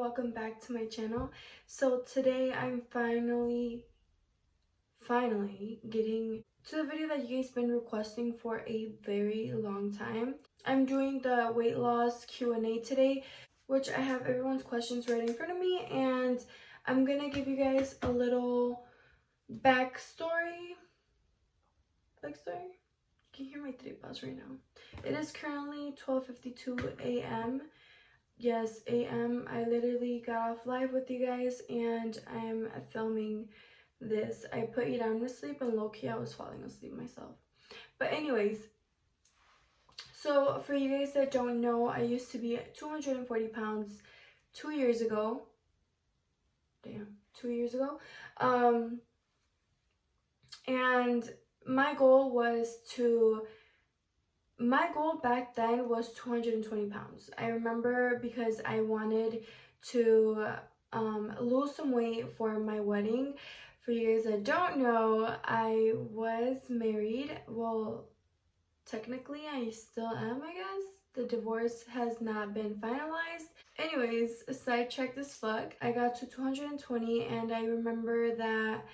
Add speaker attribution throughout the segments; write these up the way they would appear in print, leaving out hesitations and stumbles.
Speaker 1: welcome back to my channel. So today I'm finally getting to the video that you guys been requesting for a very long time. I'm doing the weight loss Q&A today, which I have everyone's questions right in front of me, and I'm gonna give you guys a little backstory. You can hear my tripas right now. It is currently 12:52 a.m. Yes, AM. I literally got off live with you guys and I'm filming this. I put you down to sleep and low-key I was falling asleep myself. But anyways, so for you guys that don't know, I used to be 240 pounds 2 years ago. Damn, 2 years ago. And my goal back then was 220 pounds. I remember because I wanted to lose some weight for my wedding. For you guys that don't know, I was married. Well, technically I still am, I guess. The divorce has not been finalized. Anyways, sidetrack this fuck. I got to 220 and I remember that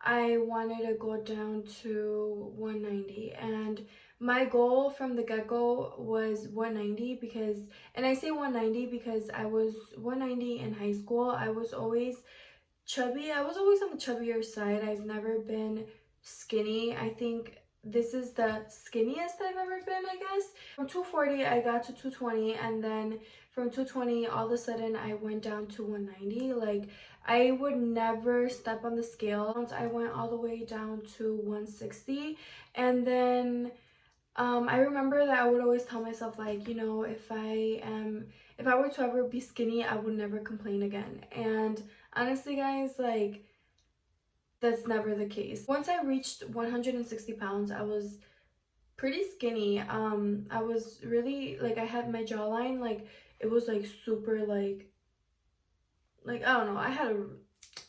Speaker 1: I wanted to go down to 190, and my goal from the get-go was 190 because, and I say 190 because I was 190 in high school. I was always chubby. I was always on the chubbier side. I've never been skinny. I think this is the skinniest I've ever been, I guess. From 240 I got to 220, and then from 220 all of a sudden I went down to 190. Like, I would never step on the scale. Once I went all the way down to 160, and then I remember that I would always tell myself, like, you know, if I were to ever be skinny, I would never complain again. And honestly, guys, like, that's never the case. Once I reached 160 pounds, I was pretty skinny. I was really, like, I had my jawline, like, it was like super, like I don't know,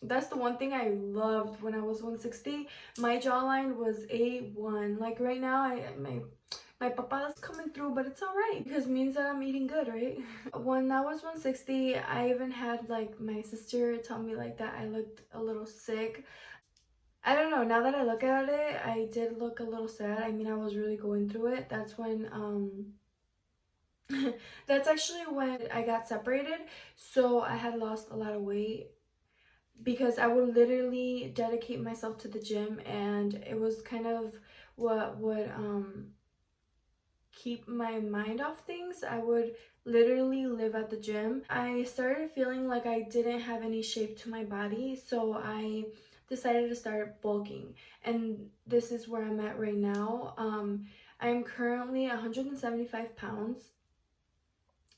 Speaker 1: that's the one thing I loved when I was 160. My jawline was A1. Like, right now, my papa's coming through, but it's all right because it means that I'm eating good, right? When I was 160, I even had, like, my sister tell me, like, that I looked a little sick. I don't know, now that I look at it, I did look a little sad. I mean, I was really going through it. That's when that's actually when I got separated. So I had lost a lot of weight because I would literally dedicate myself to the gym, and it was kind of what would keep my mind off things. I would literally live at the gym. I started feeling like I didn't have any shape to my body, so I decided to start bulking, and this is where I'm at right now. I'm currently 175 pounds,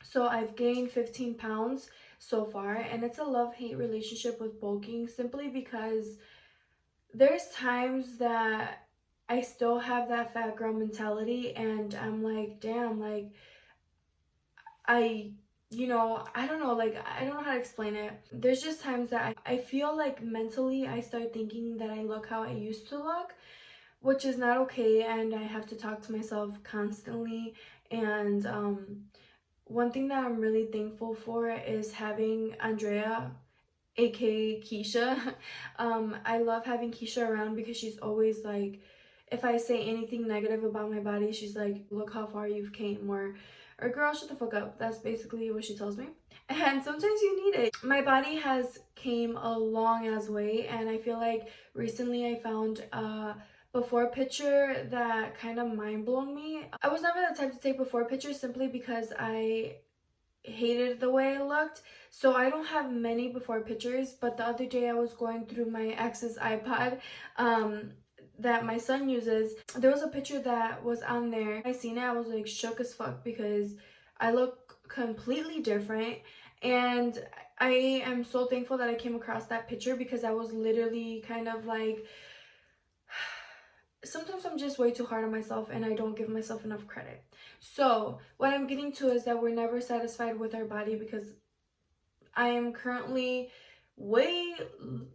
Speaker 1: so I've gained 15 pounds so far, and it's a love-hate relationship with bulking, simply because there's times that I still have that fat girl mentality, and I'm like, damn, like, I don't know, like, I don't know how to explain it. There's just times that I feel like mentally I start thinking that I look how I used to look, which is not okay, and I have to talk to myself constantly. And one thing that I'm really thankful for is having Andrea, aka Keisha. I love having Keisha around because she's always like, if I say anything negative about my body, she's like, look how far you've came, or girl, shut the fuck up. That's basically what she tells me. And sometimes you need it. My body has came a long ass way, and I feel like recently I found a before picture that kind of mind blown me. I was never the type to take before pictures simply because I hated the way I looked. So I don't have many before pictures, but the other day I was going through my ex's iPod that my son uses. There was a picture that was on there. I seen it, I was like shook as fuck because I look completely different, and I am so thankful that I came across that picture because I was literally kind of like, sometimes I'm just way too hard on myself and I don't give myself enough credit. So what I'm getting to is that we're never satisfied with our body, because I am currently way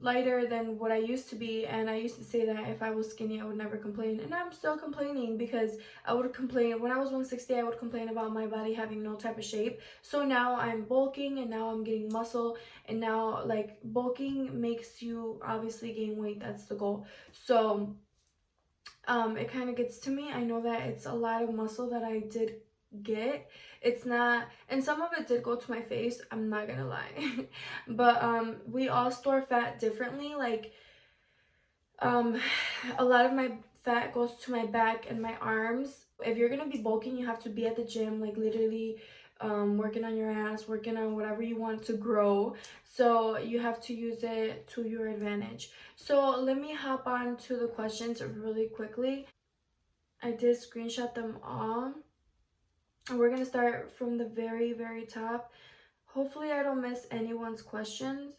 Speaker 1: lighter than what I used to be, and I used to say that if I was skinny I would never complain, and I'm still complaining, because I would complain when I was 160. I would complain about my body having no type of shape. So now I'm bulking, and now I'm getting muscle, and now like bulking makes you obviously gain weight. That's the goal. So it kind of gets to me. I know that it's a lot of muscle that I did get. It's not, and some of it did go to my face, I'm not gonna lie. But we all store fat differently. Like um a lot of my fat goes to my back and my arms. If you're gonna be bulking, you have to be at the gym, like literally working on your ass, working on whatever you want to grow. So you have to use it to your advantage. So let me hop on to the questions really quickly. I did screenshot them all, and we're gonna start from the very top. Hopefully I don't miss anyone's questions.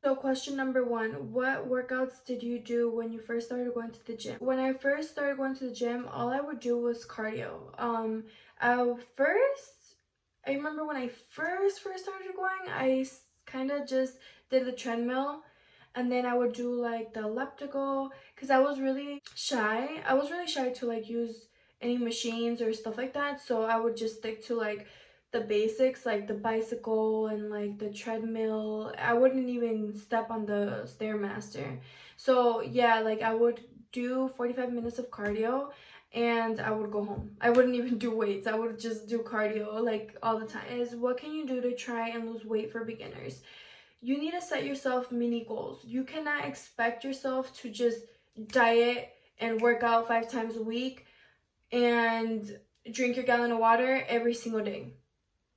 Speaker 1: So question number one, what workouts did you do when you first started going to the gym? When I first started going to the gym, all I would do was cardio. First, I remember when I first started going, I kind of just did the treadmill, and then I would do like the elliptical, because I was really shy. I was really shy to like use any machines or stuff like that, so I would just stick to like the basics, like the bicycle and like the treadmill. I wouldn't even step on the stairmaster. So yeah, like I would do 45 minutes of cardio, and I would go home. I wouldn't even do weights. I would just do cardio like all the time. Is what can you do to try and lose weight for beginners? You need to set yourself mini goals. You cannot expect yourself to just diet and work out 5 times a week and drink your gallon of water every single day.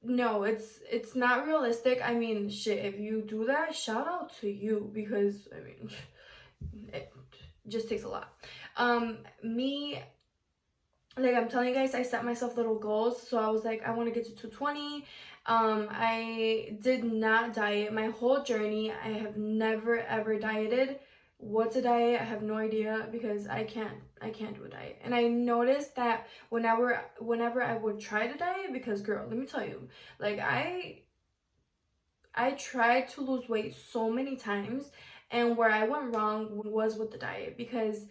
Speaker 1: No, it's not realistic. I mean, shit, if you do that, shout out to you, because I mean, it just takes a lot. Me, like I'm telling you guys, I set myself little goals. So I was like, I want to get to 220. I did not diet my whole journey. I have never ever dieted. What's a diet? I have no idea, because I can't do a diet. And I noticed that whenever I would try to diet, because girl, let me tell you, like I tried to lose weight so many times, and where I went wrong was with the diet, because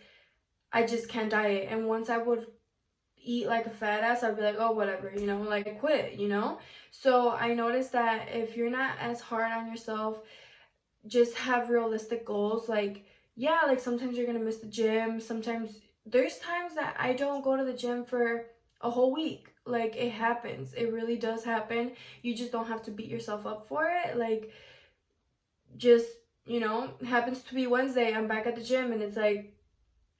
Speaker 1: I just can't diet. And once I would eat like a fat ass, I'd be like, oh, whatever, you know, like I quit, you know? So I noticed that if you're not as hard on yourself, just have realistic goals. Like, yeah, like sometimes you're gonna miss the gym. Sometimes there's times that I don't go to the gym for a whole week. Like, it happens. It really does happen. You just don't have to beat yourself up for it. Like, just, you know, happens to be Wednesday, I'm back at the gym, and it's like,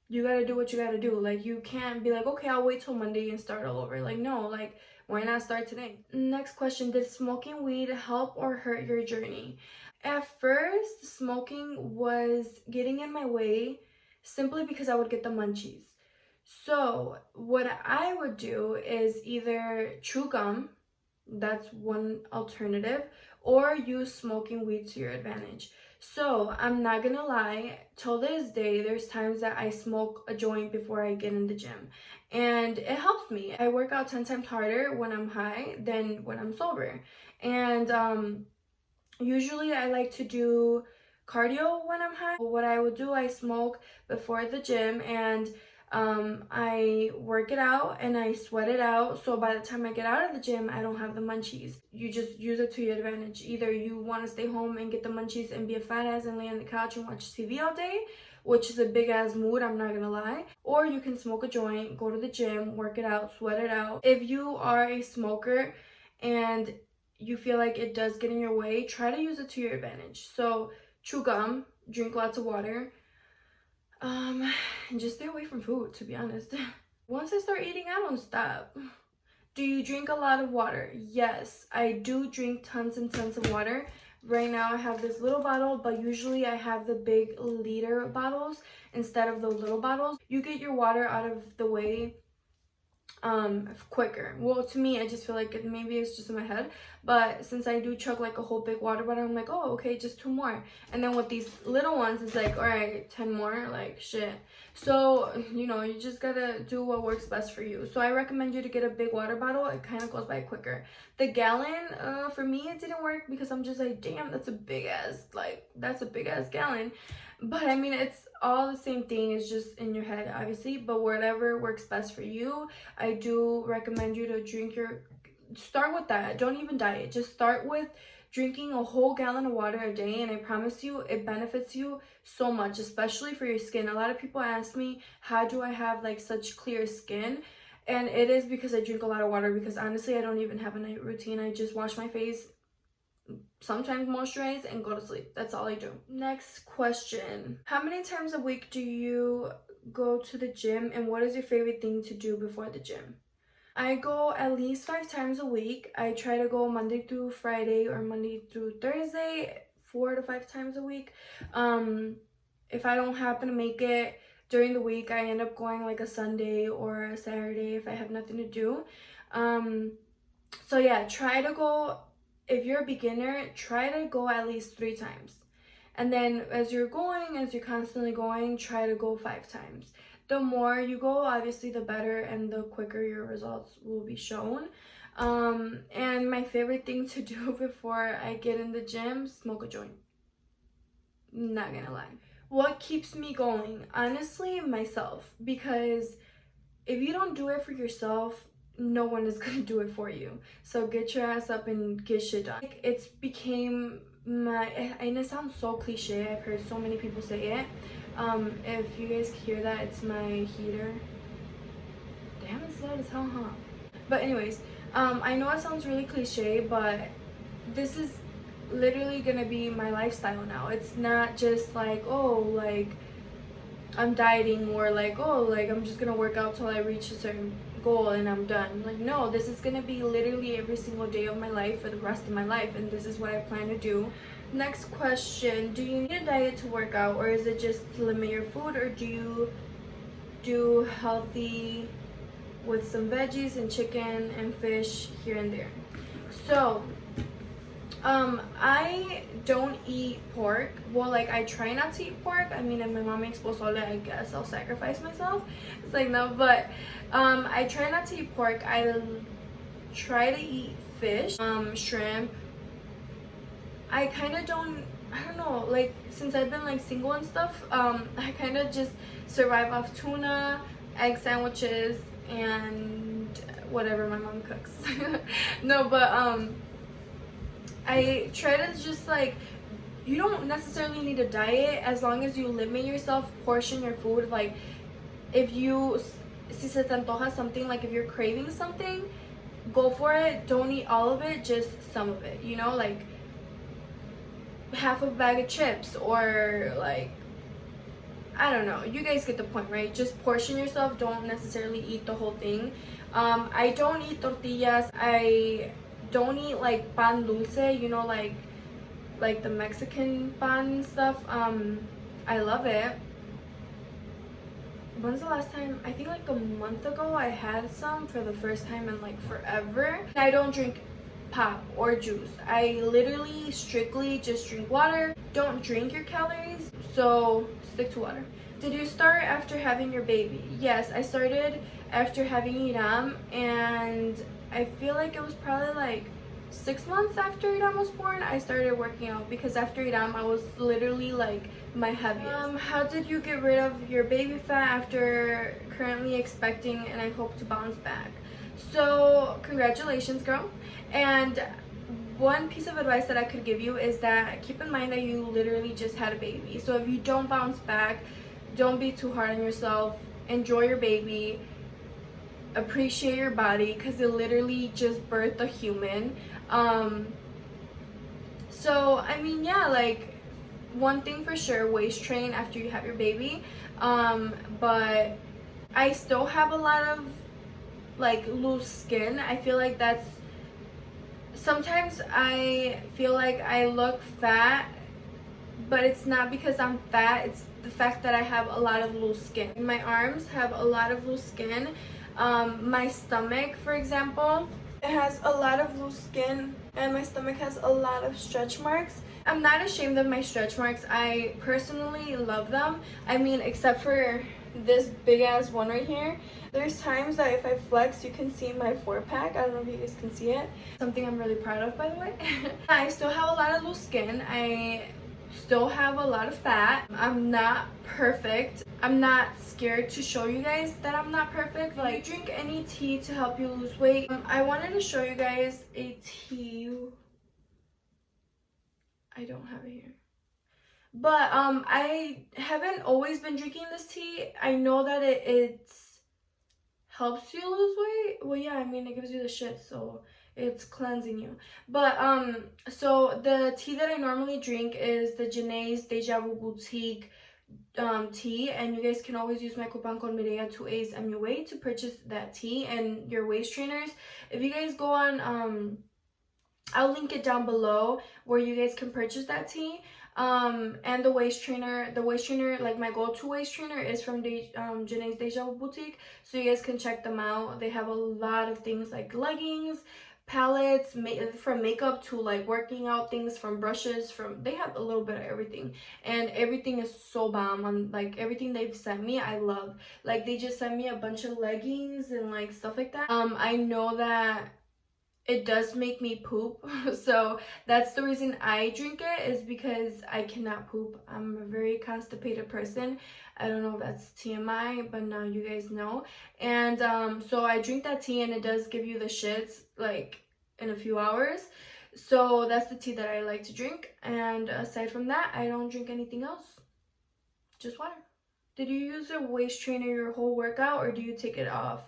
Speaker 1: you gotta do what you gotta do. Like, you can't be like, okay, I'll wait till Monday and start all over. Like, no, like, why not start today? Next question, did smoking weed help or hurt your journey? At first, smoking was getting in my way simply because I would get the munchies. So what I would do is either chew gum, that's one alternative, or use smoking weed to your advantage. So I'm not gonna lie, till this day, there's times that I smoke a joint before I get in the gym, and it helps me. I work out 10 times harder when I'm high than when I'm sober. And usually I like to do cardio when I'm high. What I would do, I smoke before the gym, and I work it out and I sweat it out. So by the time I get out of the gym, I don't have the munchies. You just use it to your advantage. Either you want to stay home and get the munchies and be a fat ass and lay on the couch and watch TV all day, which is a big ass mood, I'm not gonna lie. Or you can smoke a joint, go to the gym, work it out, sweat it out. If you are a smoker and you feel like it does get in your way, try to use it to your advantage. So chew gum, drink lots of water, and just stay away from food, to be honest. Once I start eating, I don't stop. Do you drink a lot of water? Yes, I do drink tons and tons of water. Right now I have this little bottle, but usually I have the big liter bottles instead of the little bottles. You get your water out of the way quicker. Well, to me, I just feel like maybe it's just in my head, but since I do chug like a whole big water bottle, I'm like, oh, okay, just 2 more. And then with these little ones, it's like, all right, 10 more, like shit. So, you know, you just gotta do what works best for you. So I recommend you to get a big water bottle. It kind of goes by quicker. The gallon, for me, it didn't work because I'm just like, damn, that's a big ass, like, that's a big ass gallon. But I mean, it's all the same thing. It's just in your head, obviously, but whatever works best for you. I do recommend you to start with that. Don't even diet. Just start with drinking a whole gallon of water a day, and I promise you it benefits you so much, especially for your skin. A lot of people ask me, how do I have like such clear skin? And it is because I drink a lot of water, because honestly I don't even have a night routine. I just wash my face, sometimes moisturize, and go to sleep. That's all I do. Next question. How many times a week do you go to the gym, and what is your favorite thing to do before the gym? I go at least 5 times a week. I try to go Monday through Friday or Monday through Thursday, 4 to 5 times a week. If I don't happen to make it during the week, I end up going like a Sunday or a Saturday if I have nothing to do. So yeah, try to go. If you're a beginner, try to go at least 3 times. And then as you're constantly going, try to go 5 times. The more you go, obviously, the better and the quicker your results will be shown. And my favorite thing to do before I get in the gym, smoke a joint. Not gonna lie. What keeps me going? Honestly, myself. Because if you don't do it for yourself, no one is gonna do it for you. So get your ass up and get shit done. Like, it's became and it sounds so cliche. I've heard so many people say it. If you guys hear that, it's my heater. Damn, it's loud as hell, huh? But anyways, I know it sounds really cliche, but this is literally gonna be my lifestyle now. It's not just like, oh, like I'm dieting, or like, oh, like I'm just gonna work out till I reach a certain goal and I'm done. Like, no, this is gonna be literally every single day of my life for the rest of my life, and this is what I plan to do. Next question. Do you need a diet to work out, or is it just to limit your food, or do you do healthy with some veggies and chicken and fish here and there? So I don't eat pork. Well, like, I try not to eat pork. I mean, if my mom makes pozole, I guess I'll sacrifice myself. It's like, no, but I try not to eat pork. I try to eat fish, shrimp. I kind of don't know, like, since I've been like single and stuff, I kind of just survive off tuna, egg sandwiches, and whatever my mom cooks. No, but I try to just, like, you don't necessarily need a diet as long as you limit yourself, portion your food. Like, if you, si se te antoja something, like if you're craving something, go for it. Don't eat all of it, just some of it, you know, like half a bag of chips, or like, I don't know, you guys get the point, right? Just portion yourself. Don't necessarily eat the whole thing. I don't eat tortillas. I don't eat like pan dulce, you know, like the Mexican pan stuff. I love it. When's the last time? I think like a month ago I had some for the first time in like forever. I don't drink pop or juice. I literally strictly just drink water. Don't drink your calories, so stick to water. Did you start after having your baby? Yes, I started after having Iram, and I feel like it was probably like 6 months after Iram was born I started working out, because after Iram I was literally like my heaviest. How did you get rid of your baby fat after currently expecting, and I hope to bounce back? So congratulations, girl. And one piece of advice that I could give you is that keep in mind that you literally just had a baby. So if you don't bounce back, don't be too hard on yourself. Enjoy your baby. Appreciate your body, because it literally just birthed a human. So I mean, yeah, like, one thing for sure, waist train after you have your baby. But I still have a lot of like loose skin. I feel like that's, sometimes I feel like I look fat, but it's not because I'm fat, it's the fact that I have a lot of loose skin. My arms have a lot of loose skin. My stomach, for example, it has a lot of loose skin and my stomach has a lot of stretch marks. I'm not ashamed of my stretch marks. I personally love them. I mean, except for this big ass one right here. There's times that if I flex, you can see my 4-pack. I don't know if you guys can see it. Something I'm really proud of, by the way. I still have a lot of loose skin. I still have a lot of fat. I'm not perfect. I'm not scared to show you guys that I'm not perfect. Like, drink any tea to help you lose weight. I wanted to show you guys a tea. I don't have it here. But I haven't always been drinking this tea. I know that it helps you lose weight. Well, yeah, I mean, it gives you the shit, so it's cleansing you. But so the tea that I normally drink is the Janae's Deja Vu Boutique tea, and you guys can always use my coupon code Mireya 2A's MUA to purchase that tea and your waist trainers. If you guys go on I'll link it down below where you guys can purchase that tea. And the waist trainer, like my go-to waist trainer is from Janae's Deja Vu Boutique, so you guys can check them out. They have a lot of things like leggings, palettes, from makeup to like working out things, from brushes, they have a little bit of everything, and everything is so bomb. On like everything they've sent me, I love. Like, they just sent me a bunch of leggings and like stuff like that. I know that it does make me poop, so that's the reason I drink it, is because I cannot poop. I'm a very constipated person. I don't know if that's TMI, but now you guys know. And so I drink that tea and it does give you the shits like in a few hours. So that's the tea that I like to drink, and aside from that, I don't drink anything else, just water. Did you use a waist trainer your whole workout, or do you take it off?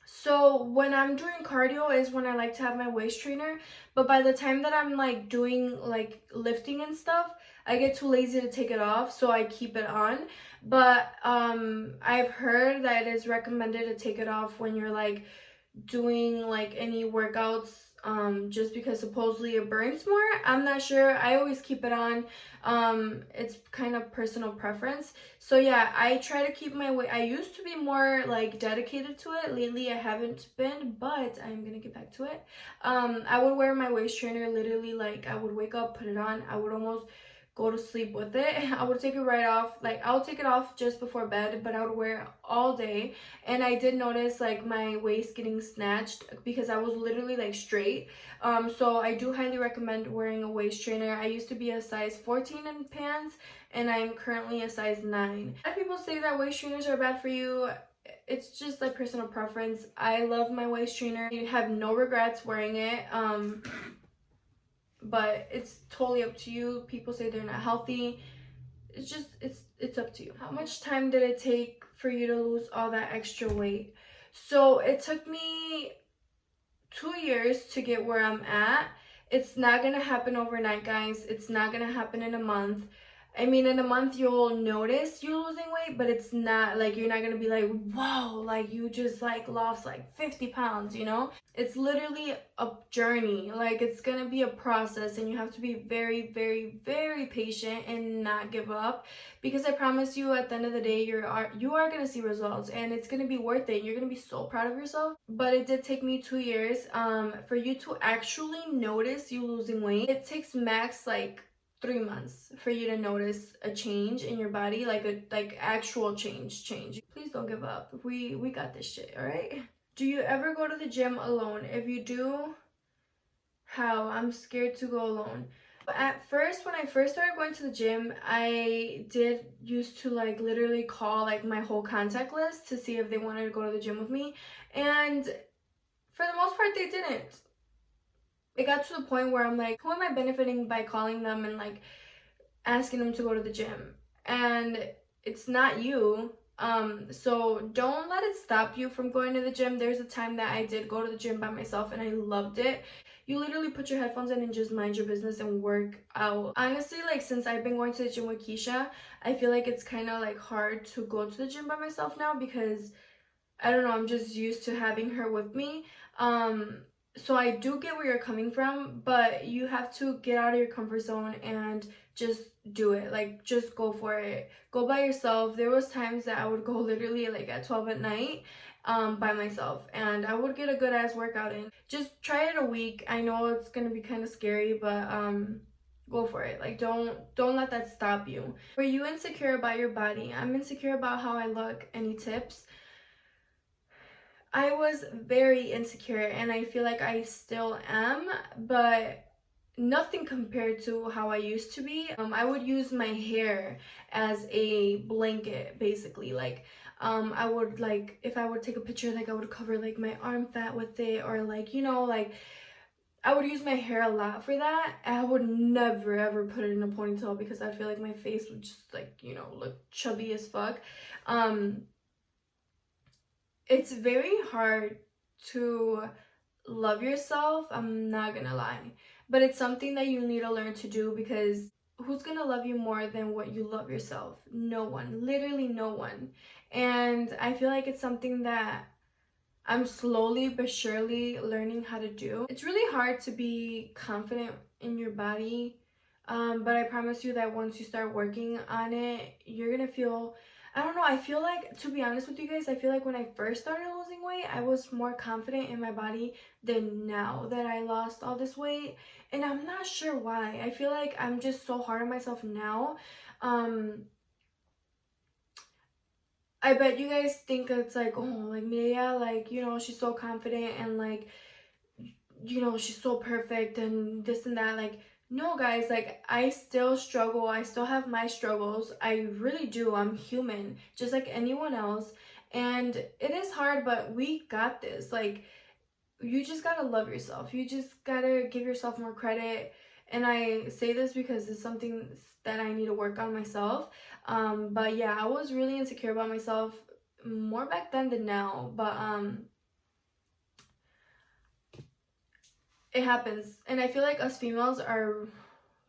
Speaker 1: So when I'm doing cardio is when I like to have my waist trainer, but by the time that I'm like doing like lifting and stuff, I get too lazy to take it off, so I keep it on. But I've heard that it is recommended to take it off when you're like doing like any workouts, just because supposedly it burns more. I'm not sure. I always keep it on. It's kind of personal preference. So yeah, I try to keep my weight. I used to be more like dedicated to it. Lately I haven't been, but I'm gonna get back to it. I would wear my waist trainer literally, like I would wake up, put it on, I would almost go to sleep with it. I would take it right off. Like, I'll take it off just before bed, but I would wear it all day. And I did notice like my waist getting snatched because I was literally like straight. So I do highly recommend wearing a waist trainer. I used to be a size 14 in pants, and I'm currently a size 9. A lot of people say that waist trainers are bad for you. It's just like personal preference. I love my waist trainer. You have no regrets wearing it. But it's totally up to you. People say they're not healthy. It's just, it's up to you. How much time did it take for you to lose all that extra weight? So it took me 2 years to get where I'm at. It's not gonna happen overnight, guys. It's not gonna happen in a month. I mean, in a month you'll notice you losing weight, but it's not like, you're not gonna be like, whoa, like you just like lost like 50 pounds, you know? It's literally a journey. Like, it's gonna be a process, and you have to be very, very, very patient and not give up, because I promise you, at the end of the day, you are gonna see results, and it's gonna be worth it. You're gonna be so proud of yourself. But it did take me 2 years for you to actually notice you losing weight. It takes max like 3 months for you to notice a change in your body, like actual change. Please don't give up. We got this shit, all right? Do you ever go to the gym alone? If you do, how? I'm scared to go alone. At first, when I first started going to the gym, I did used to like literally call like my whole contact list to see if they wanted to go to the gym with me, and for the most part they didn't. It got to the point where I'm like, who am I benefiting by calling them and like asking them to go to the gym? And it's not you. So don't let it stop you from going to the gym. There's a time that I did go to the gym by myself and I loved it. You literally put your headphones in and just mind your business and work out. Honestly, like, since I've been going to the gym with Keisha, I feel like it's kind of like hard to go to the gym by myself now, because I don't know, I'm just used to having her with me. So I do get where you're coming from, but you have to get out of your comfort zone and just do it. Like, just go for it. Go by yourself. There was times that I would go literally like at 12 at night by myself, and I would get a good ass workout in. Just try it a week. I know it's gonna be kind of scary, but go for it. Like, don't let that stop you. Were you insecure about your body? I'm insecure about how I look. Any tips? I was very insecure, and I feel like I still am, but nothing compared to how I used to be. I would use my hair as a blanket, basically. Like, I would, like, if I would take a picture, like, I would cover like my arm fat with it, or like, you know, like, I would use my hair a lot for that. I would never ever put it in a ponytail because I feel like my face would just, like, you know, look chubby as fuck. Um, it's very hard to love yourself, I'm not gonna lie, but it's something that you need to learn to do, because who's gonna love you more than what you love yourself? No one, literally no one. And I feel like it's something that I'm slowly but surely learning how to do. It's really hard to be confident in your body, but I promise you that once you start working on it, you're gonna feel, I don't know, I feel like, to be honest with you guys, I feel like when I first started losing weight, I was more confident in my body than now that I lost all this weight. And I'm not sure why. I feel like I'm just so hard on myself now. Um, I bet you guys think it's like, oh, like Mireya, like, you know, she's so confident and like, you know, she's so perfect and this and that. Like, no, guys, like, I still struggle. I still have my struggles. I really do. I'm human, just like anyone else. And it is hard, but we got this. Like, you just gotta love yourself. You just gotta give yourself more credit. And I say this because it's something that I need to work on myself. But yeah, I was really insecure about myself more back then than now. But it happens. And I feel like us females are,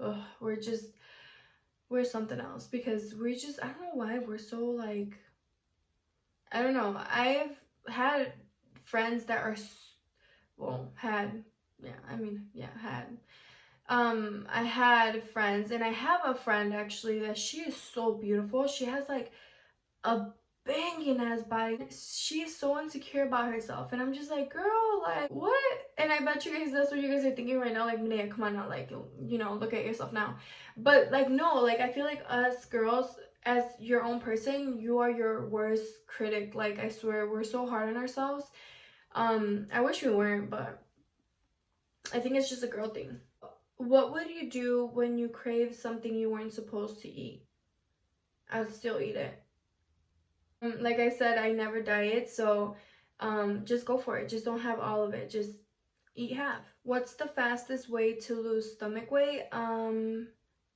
Speaker 1: ugh, we're something else, because we're just, I don't know why we're so like, I don't know. I've had friends that are, well, had, yeah, I mean, yeah, had. I had friends, and I have a friend actually that she is so beautiful. She has like a banging ass body. She's so insecure about herself, and I'm just like, girl, like, what? And I bet you guys that's what you guys are thinking right now, like, Minaya, come on now, like, you know, look at yourself now. But like, no, like, I feel like us girls, as your own person, you are your worst critic. Like, I swear, we're so hard on ourselves. I wish we weren't, but I think it's just a girl thing. What would you do when you crave something you weren't supposed to eat? I'd still eat it. Like I said, I never diet, so just go for it. Just don't have all of it. Just eat half. What's the fastest way to lose stomach weight?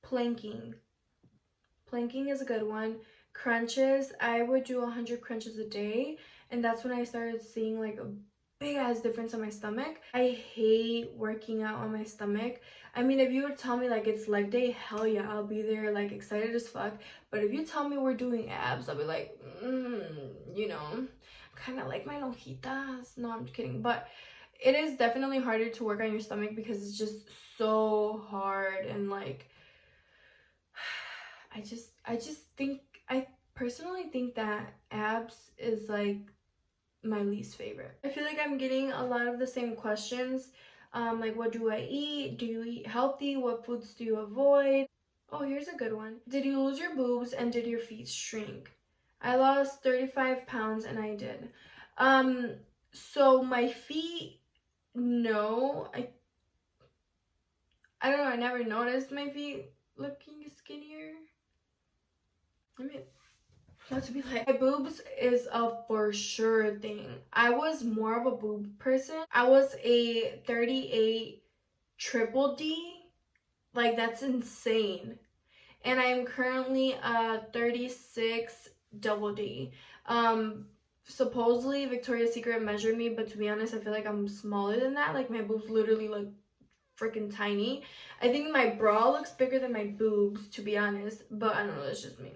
Speaker 1: Planking. Planking is a good one. Crunches, I would do 100 crunches a day, and that's when I started seeing like a big ass difference on my stomach. I hate working out on my stomach. I mean, if you would tell me like it's leg day, hell yeah, I'll be there like excited as fuck. But if you tell me we're doing abs, I'll be like, you know, kind of like my lonjitas. No, I'm just kidding. But it is definitely harder to work on your stomach because it's just so hard, and like, I just think, I personally think that abs is like my least favorite. I feel like I'm getting a lot of the same questions. Like, what do I eat? Do you eat healthy? What foods do you avoid? Oh, here's a good one. Did you lose your boobs and did your feet shrink? I lost 35 pounds and I did. Um, so my feet, no, I don't know, I never noticed my feet looking skinnier. I mean, not to be like, my boobs is a for sure thing. I was more of a boob person. I was a 38 triple D. Like, that's insane. And I am currently a 36 double D. Supposedly Victoria's Secret measured me, but to be honest, I feel like I'm smaller than that. Like, my boobs literally look freaking tiny. I think my bra looks bigger than my boobs, to be honest, but I don't know, that's just me.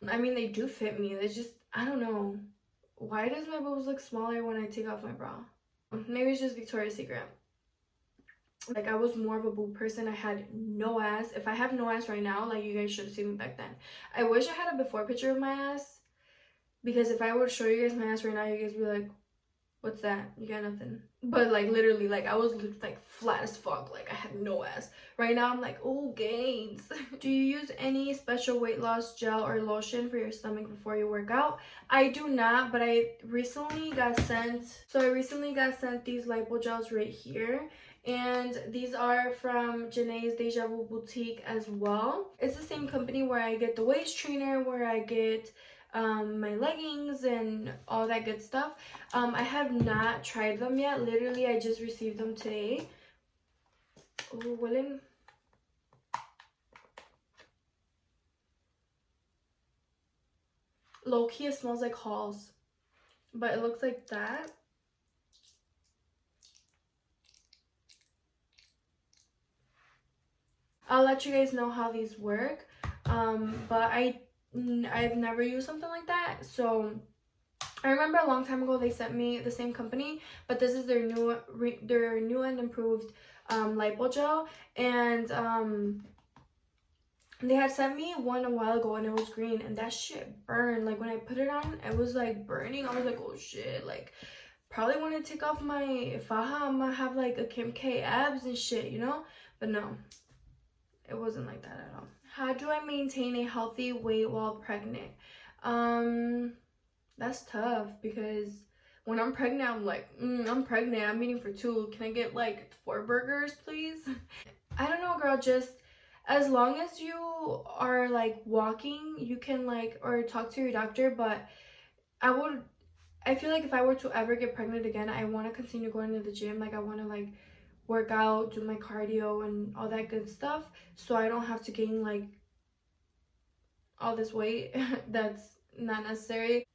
Speaker 1: I mean, they do fit me. They just, I don't know. Why does my boobs look smaller when I take off my bra? Maybe it's just Victoria's Secret. Like, I was more of a boob person. I had no ass. If I have no ass right now, like, you guys should have seen me back then. I wish I had a before picture of my ass, because if I were to show you guys my ass right now, you guys would be like, what's that? You got nothing. But like, literally, like, I was like flat as fuck. Like, I had no ass. Right now I'm like, oh, gains. Do you use any special weight loss gel or lotion for your stomach before you work out? I do not, but I recently got sent these lipo gels right here, and these are from Janae's Deja Vu Boutique as well. It's the same company where I get the waist trainer, where I get my leggings and all that good stuff. I have not tried them yet. Literally, I just received them today. Oh, willing. Low-key, it smells like Halls, but it looks like that. I'll let you guys know how these work. But I've never used something like that. So I remember a long time ago they sent me, the same company, but this is their new and improved lipo gel, and they had sent me one a while ago and it was green, and that shit burned. Like, when I put it on, it was like burning. I was like, oh shit, like, probably when I take off my faja, I'm gonna have like a Kim K abs and shit, you know? But no, it wasn't like that at all. How do I maintain a healthy weight while pregnant? That's tough, because when I'm pregnant, I'm like, I'm pregnant, I'm eating for two. Can I get like 4 burgers, please? I don't know, girl, just as long as you are like walking, you can like, or talk to your doctor. But I feel like if I were to ever get pregnant again, I want to continue going to the gym. Like, I want to like work out, do my cardio and all that good stuff, so I don't have to gain like all this weight that's not necessary.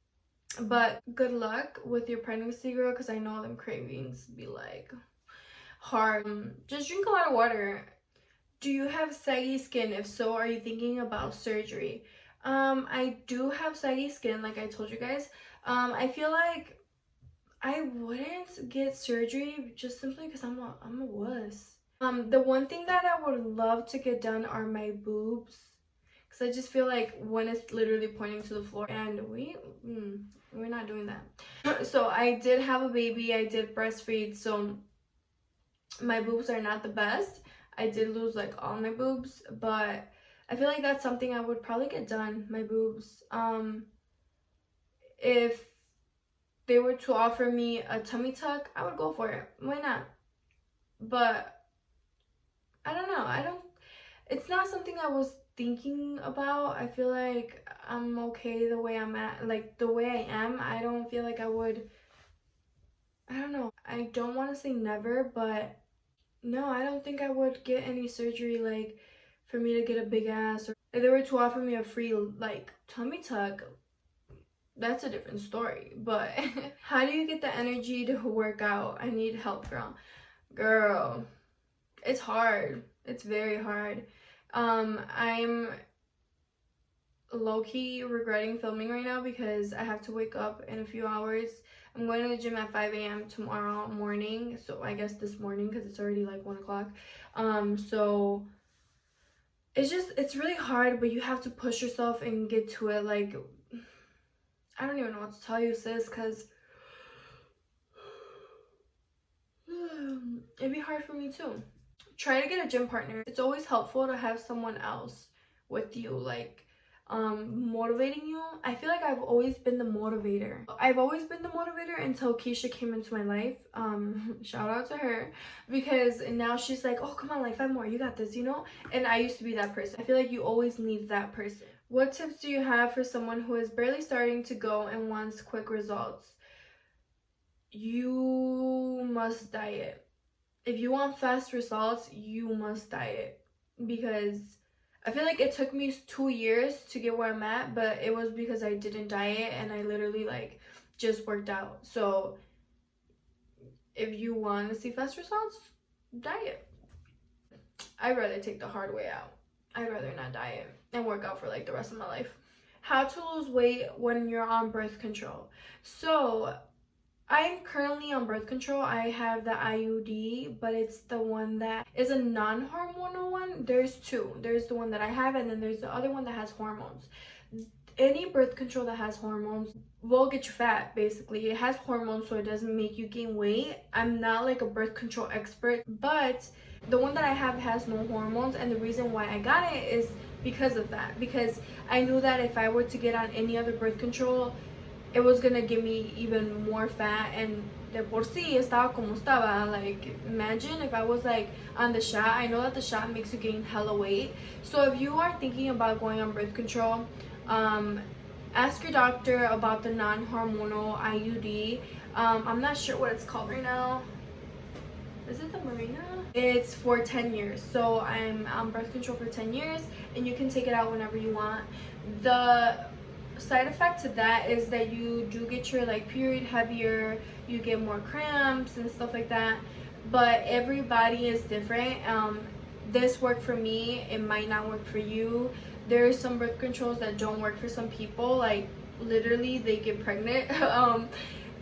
Speaker 1: But good luck with your pregnancy, girl, because I know them cravings be like hard. Just drink a lot of water. Do you have saggy skin? If so, are you thinking about surgery? I do have saggy skin, like I told you guys. I feel like I wouldn't get surgery just simply because I'm a wuss. The one thing that I would love to get done are my boobs, because I just feel like one is literally pointing to the floor, and we're not doing that. So I did have a baby, I did breastfeed, so my boobs are not the best. I did lose like all my boobs, but I feel like that's something I would probably get done, my boobs. If they were to offer me a tummy tuck, I would go for it. Why not? But I don't know. It's not something I was thinking about. I feel like I'm okay the way I'm at, like the way I am. I don't feel like I would, I don't know. I don't want to say never, but no, I don't think I would get any surgery like for me to get a big ass, or if they were to offer me a free like tummy tuck, that's a different story. But how do you get the energy to work out? I need help, girl. It's hard. It's very hard. I'm low-key regretting filming right now because I have to wake up in a few hours. I'm going to the gym at 5 a.m. tomorrow morning, so I guess this morning, because it's already like 1 o'clock. So it's really hard, but you have to push yourself and get to it. Like, I don't even know what to tell you, sis, because it'd be hard for me too. Try to get a gym partner. It's always helpful to have someone else with you, like motivating you. I feel like I've always been the motivator. Until Keisha came into my life. Shout out to her, because now she's like, oh, come on, like 5 more, you got this, you know? And I used to be that person. I feel like you always need that person. What tips do you have for someone who is barely starting to go and wants quick results? You must diet. If you want fast results, you must diet, because I feel like it took me 2 years to get where I'm at, but it was because I didn't diet and I literally like just worked out. So if you want to see fast results, diet. I'd rather take the hard way out. I'd rather not diet and work out for like the rest of my life. How to lose weight when you're on birth control. So I'm currently on birth control. I have the IUD, but it's the one that is a non-hormonal one. There's two. There's the one that I have, and then there's the other one that has hormones. Any birth control that has hormones will get you fat. Basically, it has hormones, so it doesn't make you gain weight. I'm not like a birth control expert, but the one that I have has no hormones, and the reason why I got it is because of that. Because I knew that if I were to get on any other birth control, it was gonna give me even more fat, and de por sí estaba como estaba. Like, imagine if I was like on the shot. I know that the shot makes you gain hella weight. So if you are thinking about going on birth control, ask your doctor about the non-hormonal IUD. I'm not sure what it's called right now. Is it the Mirena? It's for 10 years. So I'm on birth control for 10 years, and you can take it out whenever you want. The side effect to that is that you do get your like period heavier, you get more cramps and stuff like that, but everybody is different. This worked for me, it might not work for you. There are some birth controls that don't work for some people, like literally they get pregnant.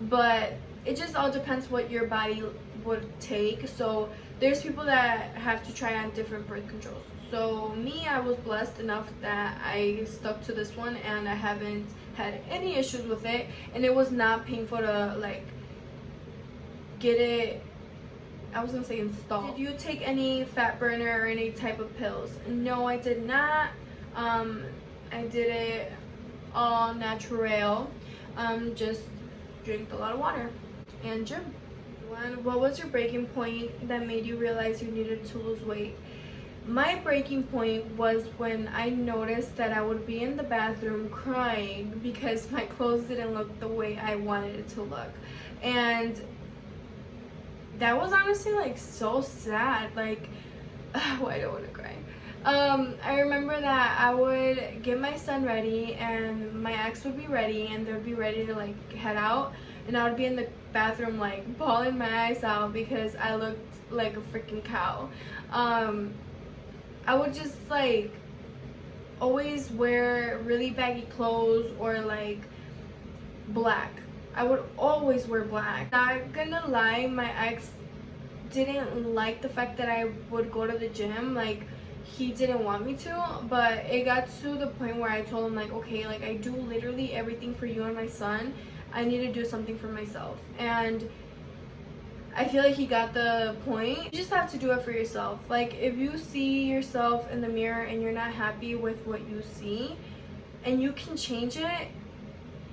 Speaker 1: But it just all depends what your body would take. So there's people that have to try on different birth controls. So me, I was blessed enough that I stuck to this one, and I haven't had any issues with it, and it was not painful to like get it, I was gonna say installed. Did you take any fat burner or any type of pills? No, I did not. I did it all natural. Just drank a lot of water and gym. What was your breaking point that made you realize you needed to lose weight? My breaking point was when I noticed that I would be in the bathroom crying because my clothes didn't look the way I wanted it to look. And that was honestly like so sad. Like, oh, I don't want to cry. I remember that I would get my son ready, and my ex would be ready, and they'd be ready to like head out, and I would be in the bathroom like bawling my eyes out because I looked like a freaking cow. I would just like always wear really baggy clothes or like black. I would always wear black. Not gonna lie, my ex didn't like the fact that I would go to the gym. Like, he didn't want me to, but it got to the point where I told him like, okay, like I do literally everything for you and my son. I need to do something for myself. And I feel like he got the point. You just have to do it for yourself. Like, if you see yourself in the mirror and you're not happy with what you see and you can change it,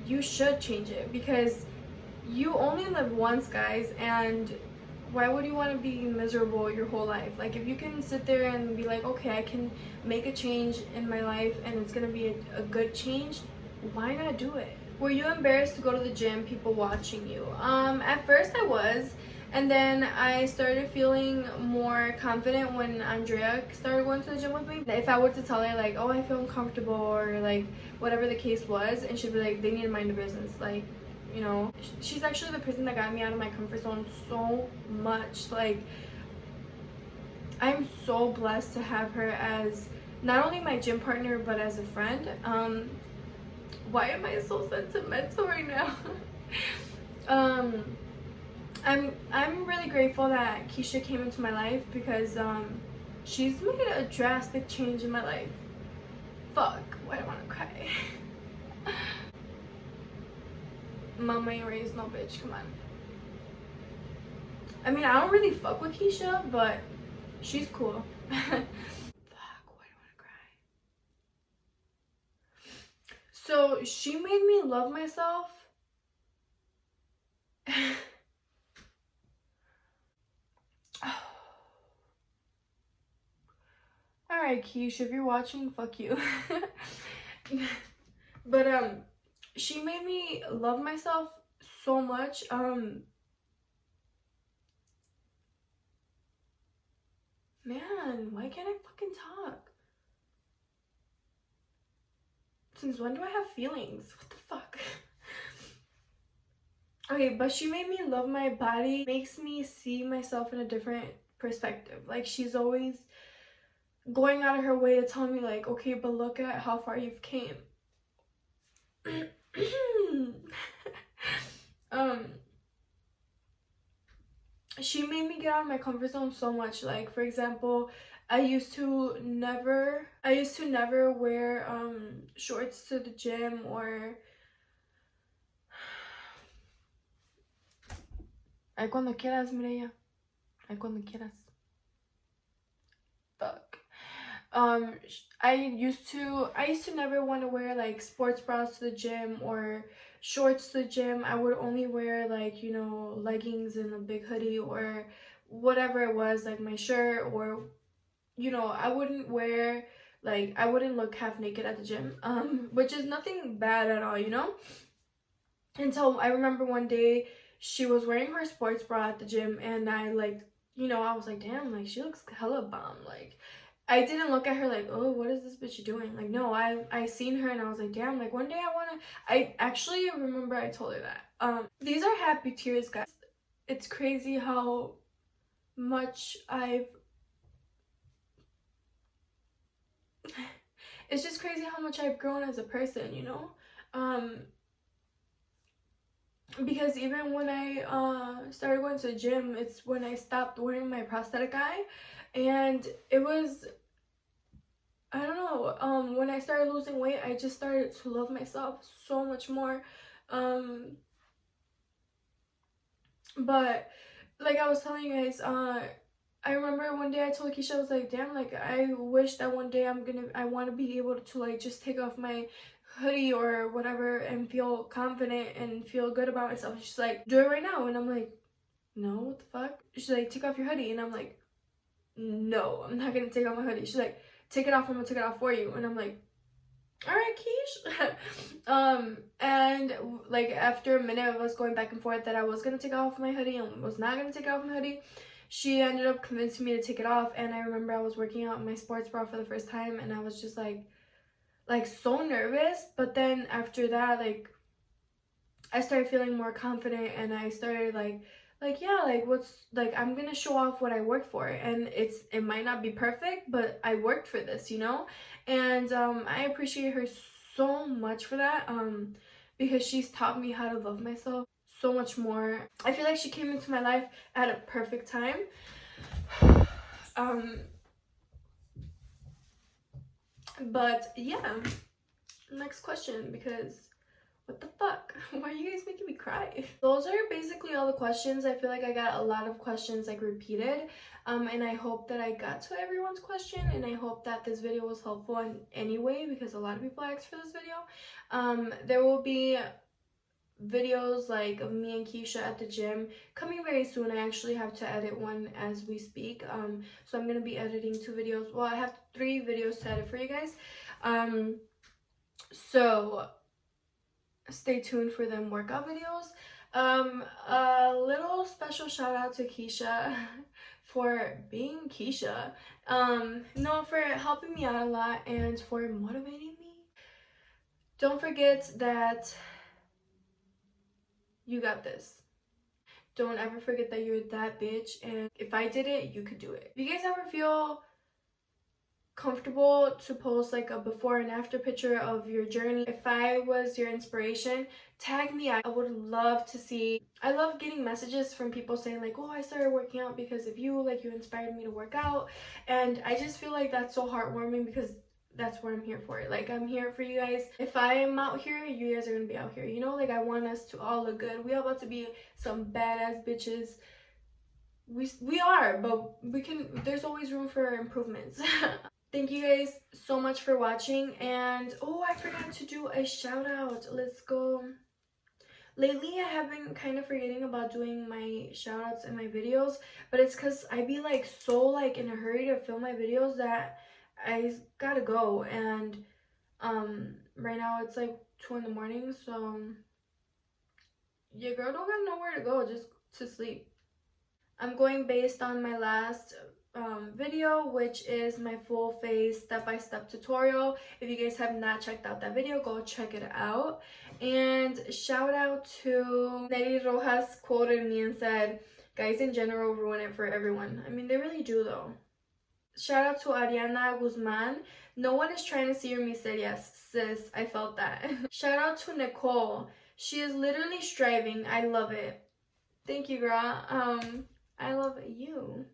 Speaker 1: you should change it, because you only live once, guys, and why would you want to be miserable your whole life? Like, if you can sit there and be like, okay, I can make a change in my life and it's gonna be a good change, why not do it? Were you embarrassed to go to the gym, people watching you? At first I was, and then I started feeling more confident when Andrea started going to the gym with me. If I were to tell her like, oh, I feel uncomfortable, or like whatever the case was, and she'd be like, they need to mind their business. Like, you know, she's actually the person that got me out of my comfort zone so much. Like, I'm so blessed to have her as not only my gym partner but as a friend. Why am I so sentimental right now? I'm really grateful that Keisha came into my life, because she's made a drastic change in my life. Fuck, why do I want to cry? Mama ain't raised no bitch, come on. I mean, I don't really fuck with Keisha, but she's cool. Fuck, why do I want to cry? So she made me love myself. Alright, Keisha, if you're watching, fuck you. But she made me love myself so much. Man, why can't I fucking talk? Since when do I have feelings? What the fuck? Okay, but she made me love my body. Makes me see myself in a different perspective. Like, she's always going out of her way to tell me like, okay, but look at how far you've came. she made me get out of my comfort zone so much. Like, for example, I used to never wear shorts to the gym, or ay cuando quieras, Mireya. Ay cuando quieras. Fuck. I used to never want to wear like sports bras to the gym or shorts to the gym. I would only wear like, leggings and a big hoodie or whatever it was, like my shirt, or I wouldn't look half naked at the gym, which is nothing bad at all. Until I remember one day she was wearing her sports bra at the gym, and I was like, damn, like she looks hella bomb. Like, I didn't look at her like, oh, what is this bitch doing? Like, no, I seen her and I was like, damn, like one day I actually remember I told her that. These are happy tears, guys. It's crazy how much it's just crazy how much I've grown as a person. Um, because even when I started going to the gym, it's when I stopped wearing my prosthetic eye, and it was, I don't know, when I started losing weight, I just started to love myself so much more. But like I was telling you guys, I remember one day I told Keisha, I was like, damn, like I wish that one day I want to be able to like just take off my hoodie or whatever and feel confident and feel good about myself. And she's like, do it right now. And I'm like, no, what the fuck? She's like, take off your hoodie. And I'm like, no, I'm not gonna take off my hoodie. She's like, take it off, I'm gonna take it off for you. And I'm like, all right, Keish. And like after a minute of us going back and forth that I was gonna take off my hoodie and was not gonna take off my hoodie, she ended up convincing me to take it off. And I remember I was working out in my sports bra for the first time, and I was just like so nervous. But then after that, like I started feeling more confident, and I started yeah, like what's like I'm gonna show off what I worked for, and it might not be perfect, but I worked for this. And I appreciate her so much for that, because she's taught me how to love myself so much more. I feel like she came into my life at a perfect time. um but yeah, next question, because what the fuck? Why are you guys making me cry? Those are basically all the questions. I feel like I got a lot of questions like repeated. And I hope that I got to everyone's question, and I hope that this video was helpful in any way, because a lot of people asked for this video. There will be videos like of me and Keisha at the gym coming very soon. I actually have to edit one as we speak. So I'm gonna be editing 2 videos. Well, I have 3 videos to edit for you guys. So stay tuned for them workout videos. A little special shout out to Keisha for being Keisha. No, for helping me out a lot and for motivating me. Don't forget that you got this. Don't ever forget that you're that bitch, and if I did it, you could do it. If you guys ever feel comfortable to post like a before and after picture of your journey, if I was your inspiration, tag me. I would love to see. I love getting messages from people saying like, oh, I started working out because of you, like you inspired me to work out. And I just feel like that's so heartwarming, because that's what I'm here for. Like, I'm here for you guys. If I am out here, you guys are gonna be out here, like I want us to all look good. We all about to be some badass bitches. We are, but there's always room for improvements. Thank you guys so much for watching. And oh, I forgot to do a shout out. Let's go. Lately I have been kind of forgetting about doing my shout outs in my videos, but it's because I be like so like in a hurry to film my videos that I gotta go. And right now it's like 2 in the morning, so your girl don't got nowhere to go, just to sleep. I'm going based on my last video, which is my full face step-by-step tutorial. If you guys have not checked out that video, go check it out. And shout out to Neri Rojas, quoted me and said, guys in general ruin it for everyone. I mean, they really do though. Shout out to Ariana Guzman. No one is trying to see your miserias, sis. I felt that. Shout out to Nicole. She is literally striving. I love it. Thank you, girl. I love you.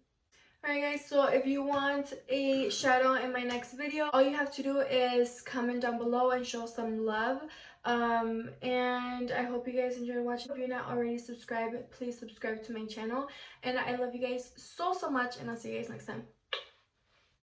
Speaker 1: Alright guys, so if you want a shout out in my next video, all you have to do is comment down below and show some love. And I hope you guys enjoyed watching. If you're not already subscribed, please subscribe to my channel. And I love you guys so much, and I'll see you guys next time.